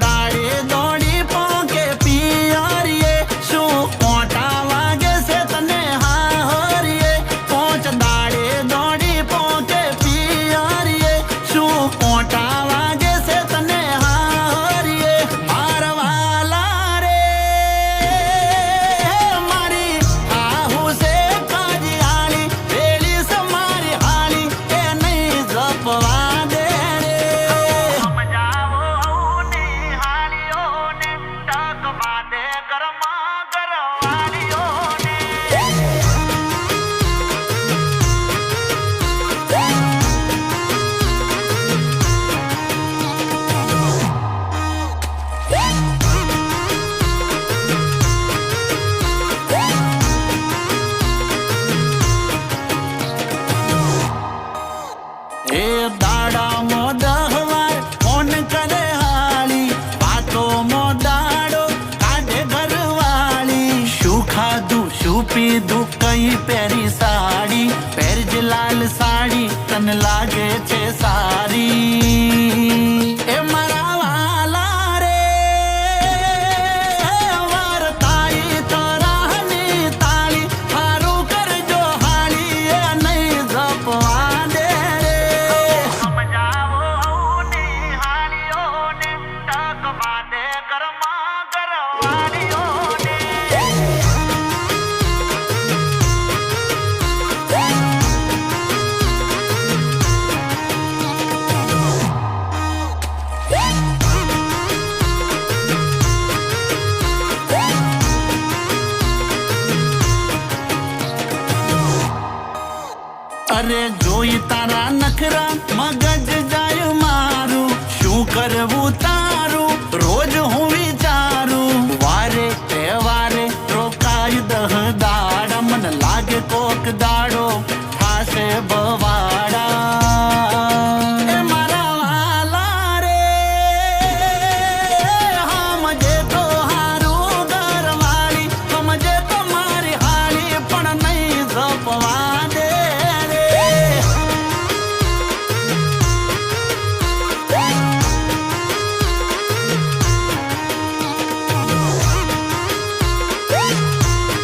દાડે દોડી પોકે પિયરીએ શું કોટા વાગે છે તને હારીએ પોચ દાડે દોડી પોકે પિયરીએ શું કોટા વાગે છે તને હારીએ મારવાલા રે મારી આહુ છે કાજિયાળી પેલી છે મારી હાળી એ નહીં જપવા દે રે સમજાવો ને હાળીઓને ટક બાંધે ઘરમાં ઘરવાળીઓને એ દાડા મો દહવાર ફોન કરે હાળી વાતો મો દાડો કાઢે ઘરવાળી શું ખાધું શું પીધું કઈ પહેરી સાડી પહેરજ લાલ સાડી તને લાગે છે સારી એ મારા વાલા રે વારતાઈ તરાહની તાળી હારું કરજો હાળી એ નહીં જપવા દે રે સમજાવો ને હાળીઓને ટક બાંધે ઘરમાં ઘરવાળીઓને અરે જોઈ તારા નખરા મગજ જાય મારું શું કરવું તારું